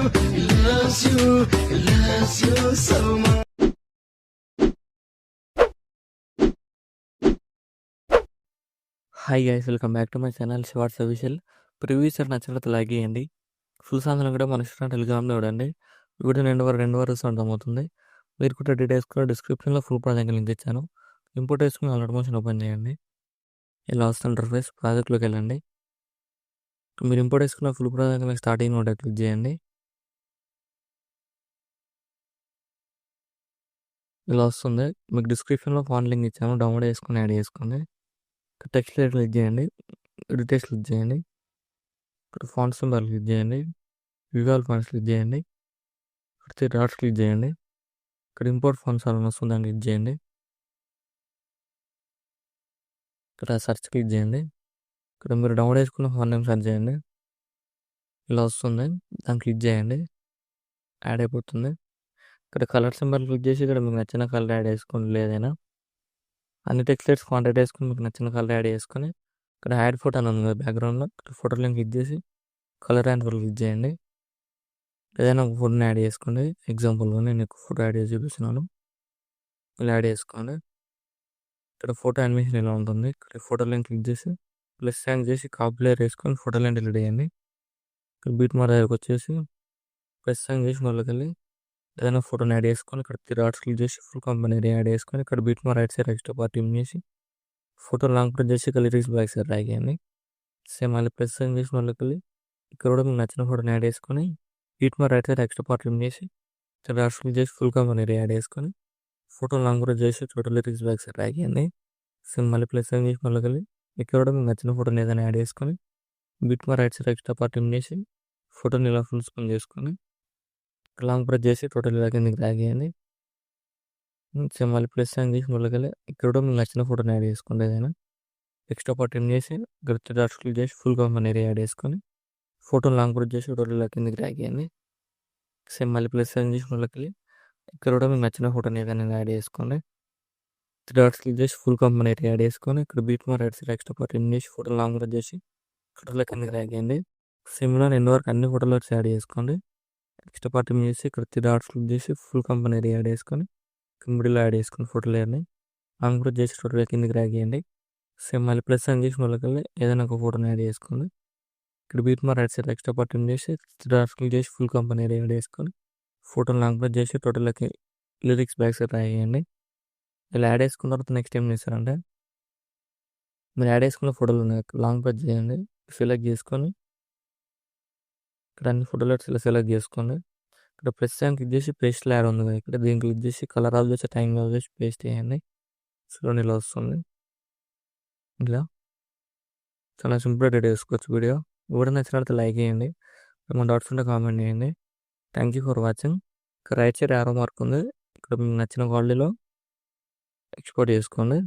loves you, loves you so much. Hi guys, welcome back to my channel shorts official. Previews నచ్చినట్లయితే like చేయండి. Full సాంగ్స్లో కూడా మన ఇష్టం టెలిగ్రామ్లో చూడండి. వీడియో రెండు వరకు అర్థమవుతుంది. మీరు కూడా డీటెయిల్స్ కూడా డిస్క్రిప్షన్లో ఫుల్ ప్రాజెక్ట్ లింక్ ఇచ్చాను. ఇంపోర్ట్ వేసుకుని అలర్ట్ మోషన్ ఓపెన్ చేయండి. ఇలా వస్తుంది ఇంటర్ఫేస్. ప్రాజెక్ట్లోకి వెళ్ళండి. మీరు ఇంపోర్ట్ వేసుకున్న ఫుల్ ప్రాజెక్ట్ మీకు స్టార్టింగ్ నోట్ క్లిక్ చేయండి. ఇలా వస్తుంది. మీకు డిస్క్రిప్షన్లో ఫాంట్ లింక్ ఇచ్చాను, డౌన్లోడ్ చేసుకుని యాడ్ చేసుకోండి. టెక్స్ట్ క్లిక్ చేయండి, డీటెయిల్స్ క్లిక్ చేయండి, ఇక్కడ ఫాంట్ సింబల్ క్లిక్ చేయండి, విజువల్ ఫాంట్స్ క్లిక్ చేయండి, ఇక్కడ డాట్స్ క్లిక్ చేయండి, ఇక్కడ ఇంపోర్ట్ ఫాంట్స్ అని వస్తుంది, దాన్ని క్లిక్ చేయండి, ఇక్కడ సెర్చ్ క్లిక్ చేయండి, ఇక్కడ మీరు డౌన్లోడ్ చేసుకున్న ఫాంట్ నేమ్ సెర్చ్ చేయండి. ఇలా వస్తుంది, దాన్ని క్లిక్ చేయండి, యాడ్ అయిపోతుంది. ఇక్కడ కలర్ సింబల్ క్లిక్ చేసి ఇక్కడ మీకు నచ్చిన కలర్ యాడ్ చేసుకోండి. లేదైనా అన్ని టెక్స్ట్లెట్స్ కాంటాక్ట్ వేసుకొని మీకు నచ్చిన కలర్ యాడ్ చేసుకొని ఇక్కడ యాడ్ ఫోటో అని ఉంది బ్యాక్గ్రౌండ్లో, ఇక్కడ ఫోటో లింక్ క్లిక్ చేసి కలర్ అండ్ ఫోటో క్లిక్ చేయండి. ఏదైనా ఒక ఫోటోని యాడ్ చేసుకోండి. ఎగ్జాంపుల్గా నేను ఒక ఫోటో యాడ్ చేసి చూపిస్తున్నాను. ఇలా యాడ్ చేసుకోండి. ఇక్కడ ఫోటో యానిమేషన్ ఇలా ఉంటుంది. ఇక్కడ ఫోటో లింక్ క్లిక్ చేసి ప్లస్ సైన్ చేసి కాపీ లేయర్ వేసుకొని ఫోటో లైన్ డిలీట్ చేయండి. ఇక్కడ బీట్ మార్ దగ్గరకు వచ్చేసి ప్లస్ సైన్ చేసి మళ్ళీ వెళ్ళి ఏదైనా ఫోటోని యాడ్ చేసుకొని ఇక్కడ డాట్స్ క్లిక్ చేసి ఫుల్ కంపెనీ యాడ్ చేసుకొని ఇక్కడ బీట్ మార్ రైట్ సైడ్ ఎక్స్ట్రా పార్ట్ ఇమ్ చేసి ఫోటో లాంగ్ ప్రింట్ చేసి ఇక్కడ లిరిక్స్ బ్యాక్ సైడ్ డ్రాగ్ చేయండి. సేమ్ మళ్ళీ ప్లస్ సైన్ చేసి మళ్ళీ వెళ్ళి ఇక్కడ కూడా మీకు నచ్చిన ఫోటోని యాడ్ చేసుకొని బీట్ మార్ రైట్ సైడ్ ఎక్స్ట్రా పార్ట్ ఇమ్ చేసి ఇక్కడ డాట్స్ క్లిక్ చేసి ఫుల్ కంపెనీ యాడ్ చేసుకొని ఫోటో లాంగ్ ప్రింట్ చేసి total lyrics back side drag చేయండి. సేమ్ మళ్ళీ ప్లస్ సైన్ చేసి మళ్ళీ వెళ్ళి ఇక్కడ కూడా మీకు నచ్చిన ఫోటోని ఏదైనా యాడ్ చేసుకొని బీట్ మార్ రైట్ సైడ్ ఎక్స్ట్రా పార్ట్ ఇమ్ చేసి ఫోటోని ఇలా ఫుల్ స్క్రీన్ చేసుకొని లాంగ్ ప్రెస్ చేసి టోటల్ ఇలా కిందకి డ్రాగ్ చేయండి. మళ్ళీ ప్లస్ సైన్ చేసి మళ్ళీ ఇక్కడ కూడా మీకు నచ్చిన ఫోటోని యాడ్ చేసుకోండి. ఏదైనా ఎక్స్ట్రా పార్ట్ ఏం చేసి ఇక్కడ డాట్స్ క్లిక్ చేసి ఫుల్ కంపెనీ యాడ్ చేసుకొని ఫోటోని లాంగ్ ప్రెస్ చేసి టోటల్ ఇలా కిందకి డ్రాగ్ చేయండి. సేమ్ మళ్ళీ ప్లస్ సైన్ చేసి మళ్ళీ ఇక్కడ కూడా మీకు నచ్చిన ఫోటోని ఏదైనా యాడ్ చేసుకోండి. డాట్స్ క్లిక్ చేసి ఫుల్ కంపెనీ యాడ్ చేసుకొని ఇక్కడ బీట్ మార్ రైట్ సైడ్ ఎక్స్ట్రా పార్ట్ ఏం చేసి ఫోటో లాంగ్ ప్రెస్ చేసి టోటల్ కిందకి డ్రాగ్ చేయండి. సేమ్లో ఎండ్ వరకు అన్ని ఫోటోలు యాడ్ చేసుకోండి. ఎక్స్ట్రా పార్ట్ ఏం చేసి ఇక్కడ డాట్స్ క్లిక్ చేసి ఫుల్ కంపెనీ యాడ్ చేసుకొని మిడిల్లో యాడ్ చేసుకుని ఫోటో లేయర్ని లాంగ్ ప్రెస్ చేసి టోటల్ కిందకి డ్రాగ్ చేయండి. సేమ్ మళ్ళీ ప్లస్ అని చేసి మళ్ళీ ఏదైనా ఒక ఫోటోని యాడ్ చేసుకోండి. ఇక్కడ బీట్ మార్ రైట్ సైడ్ ఎక్స్ట్రా పార్ట్ ఏం చేసి డాట్స్ క్లిక్ చేసి ఫుల్ కంపెనీ యాడ్ చేసుకొని ఫోటోని లాంగ్ ప్రెస్ చేసి టోటల్కి లిరిక్స్ బ్యాక్ సైడ్ డ్రాగ్ చేయండి. ఇలా యాడ్ చేసుకున్న తర్వాత నెక్స్ట్ ఏం చేస్తారంటే మీరు యాడ్ చేసుకున్న ఫోటోలు ఉన్నాయి లాంగ్ ప్రెస్ చేయండి, సెలెక్ట్ చేసుకొని ఇక్కడ అన్ని ఫోటోలు ఇలా సెలెక్ట్ చేసుకోండి. ఇక్కడ ప్లస్ సైన్ క్లిక్ చేసి పేస్ట్ లేయర్ ఉంది కదా, ఇక్కడ దీన్ని క్లిక్ చేసి కలర్ ఆఫ్ చేసి టైం ఆఫ్ చేసి పేస్ట్ చేయండి. సో ఇలా వస్తుంది. ఇలా చాలా సింపుల్గా రెడీ చేసుకోవచ్చు. వీడియో నచ్చినట్లయితే లైక్ చేయండి, ఏమైనా డౌట్స్ ఉంటే కామెంట్ చేయండి. Thank you for watching. ఇక్కడ రైట్ సైడ్ యారో మార్క్ ఉంది, ఇక్కడ మీకు నచ్చిన క్వాలిటీలో ఎక్స్పోర్ట్ చేసుకోండి.